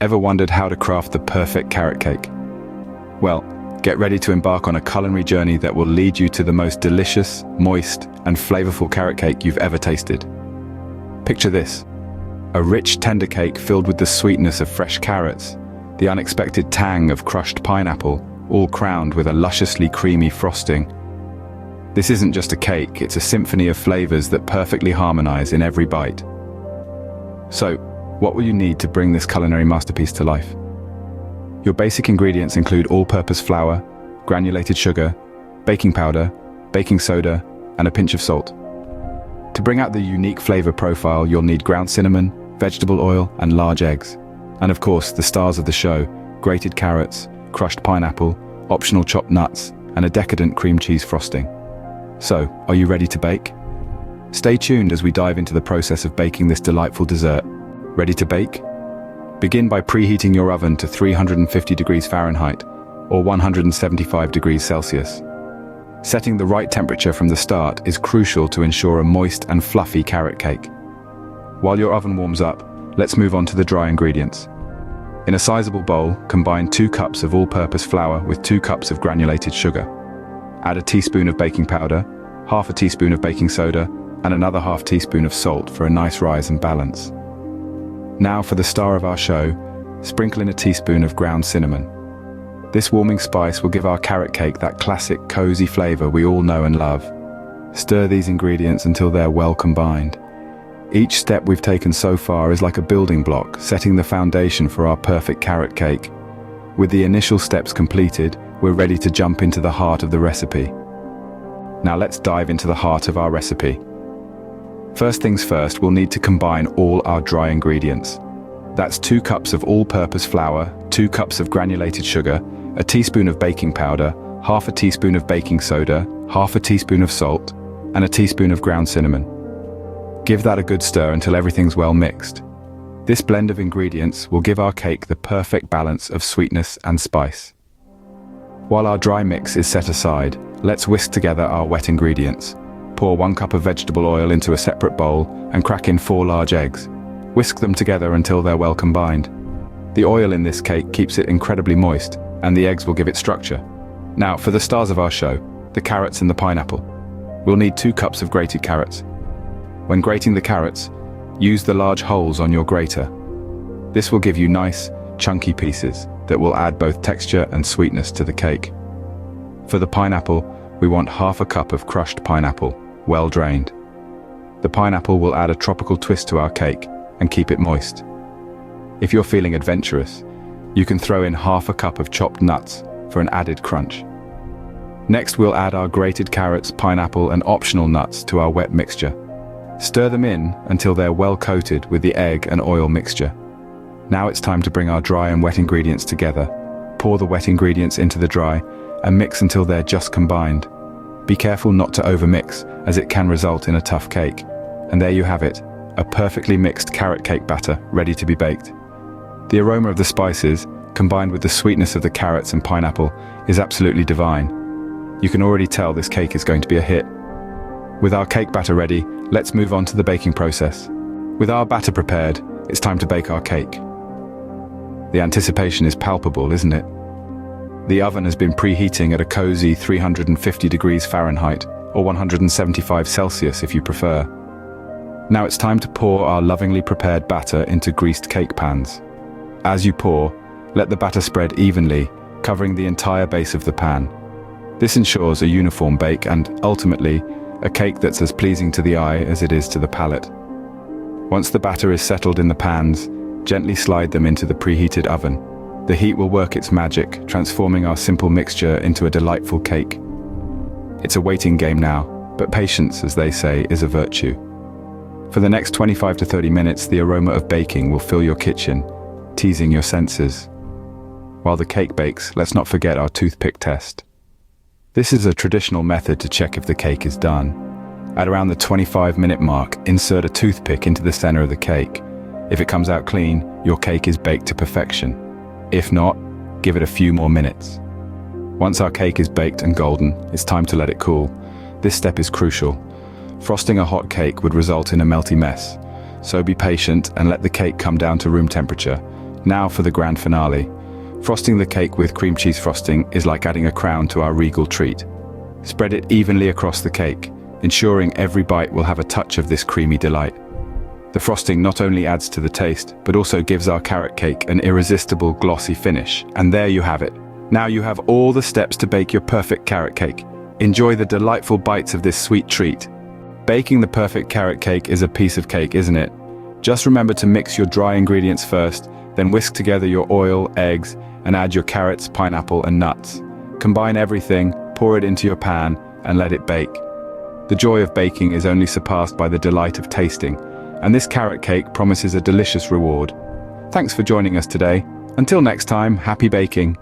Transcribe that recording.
Ever wondered how to craft the perfect carrot cake? Well, get ready to embark on a culinary journey that will lead you to the most delicious, moist, and flavorful carrot cake you've ever tasted. Picture this: a rich, tender cake filled with the sweetness of fresh carrots, the unexpected tang of crushed pineapple, all crowned with a lusciously creamy frosting. This isn't just a cake, it's a symphony of flavors that perfectly harmonize in every bite. So, what will you need to bring this culinary masterpiece to life? Your basic ingredients include all-purpose flour, granulated sugar, baking powder, baking soda, and a pinch of salt. To bring out the unique flavor profile, you'll need ground cinnamon, vegetable oil, and large eggs. And of course, the stars of the show: grated carrots, crushed pineapple, optional chopped nuts, and a decadent cream cheese frosting. So, are you ready to bake? Stay tuned as we dive into the process of baking this delightful dessert. Ready to bake? Begin by preheating your oven to 350 degrees Fahrenheit or 175 degrees Celsius. Setting the right temperature from the start is crucial to ensure a moist and fluffy carrot cake. While your oven warms up, let's move on to the dry ingredients. In a sizable bowl, combine 2 cups of all-purpose flour with 2 cups of granulated sugar. Add a teaspoon of baking powder, half a teaspoon of baking soda, and another half teaspoon of salt for a nice rise and balance. Now for the star of our show, sprinkle in a teaspoon of ground cinnamon. This warming spice will give our carrot cake that classic cozy flavor we all know and love. Stir these ingredients until they're well combined. Each step we've taken so far is like a building block, setting the foundation for our perfect carrot cake. With the initial steps completed, we're ready to jump into the heart of the recipe. Now let's dive into the heart of our recipe. First things first, we'll need to combine all our dry ingredients. That's 2 cups of all-purpose flour, 2 cups of granulated sugar, a teaspoon of baking powder, half a teaspoon of baking soda, half a teaspoon of salt, and a teaspoon of ground cinnamon. Give that a good stir until everything's well mixed. This blend of ingredients will give our cake the perfect balance of sweetness and spice. While our dry mix is set aside, let's whisk together our wet ingredients. Pour 1 cup of vegetable oil into a separate bowl and crack in 4 large eggs. Whisk them together until they're well combined. The oil in this cake keeps it incredibly moist, and the eggs will give it structure. Now, for the stars of our show, the carrots and the pineapple. We'll need 2 cups of grated carrots. When grating the carrots, use the large holes on your grater. This will give you nice, chunky pieces that will add both texture and sweetness to the cake. For the pineapple, we want half a cup of crushed pineapple, well drained. The pineapple will add a tropical twist to our cake and keep it moist. If you're feeling adventurous, you can throw in half a cup of chopped nuts for an added crunch. Next, we'll add our grated carrots, pineapple, and optional nuts to our wet mixture. Stir them in until they're well coated with the egg and oil mixture. Now it's time to bring our dry and wet ingredients together. Pour the wet ingredients into the dry and mix until they're just combined. Be careful not to overmix, as it can result in a tough cake. And there you have it, a perfectly mixed carrot cake batter ready to be baked. The aroma of the spices, combined with the sweetness of the carrots and pineapple, is absolutely divine. You can already tell this cake is going to be a hit. With our cake batter ready, let's move on to the baking process. With our batter prepared, it's time to bake our cake. The anticipation is palpable, isn't it? The oven has been preheating at a cozy 350 degrees Fahrenheit, or 175 Celsius if you prefer. Now it's time to pour our lovingly prepared batter into greased cake pans. As you pour, let the batter spread evenly, covering the entire base of the pan. This ensures a uniform bake and, ultimately, a cake that's as pleasing to the eye as it is to the palate. Once the batter is settled in the pans, gently slide them into the preheated oven. The heat will work its magic, transforming our simple mixture into a delightful cake. It's a waiting game now, but patience, as they say, is a virtue. For the next 25 to 30 minutes, the aroma of baking will fill your kitchen, teasing your senses. While the cake bakes, let's not forget our toothpick test. This is a traditional method to check if the cake is done. At around the 25-minute mark, insert a toothpick into the center of the cake. If it comes out clean, your cake is baked to perfection. If not, give it a few more minutes. Once our cake is baked and golden, it's time to let it cool. This step is crucial. Frosting a hot cake would result in a melty mess, so be patient and let the cake come down to room temperature. Now for the grand finale. Frosting the cake with cream cheese frosting is like adding a crown to our regal treat. Spread it evenly across the cake, ensuring every bite will have a touch of this creamy delight. The frosting not only adds to the taste, but also gives our carrot cake an irresistible glossy finish. And there you have it. Now you have all the steps to bake your perfect carrot cake. Enjoy the delightful bites of this sweet treat. Baking the perfect carrot cake is a piece of cake, isn't it? Just remember to mix your dry ingredients first, then whisk together your oil, eggs, and add your carrots, pineapple, and nuts. Combine everything, pour it into your pan, and let it bake. The joy of baking is only surpassed by the delight of tasting, and this carrot cake promises a delicious reward. Thanks for joining us today. Until next time, happy baking.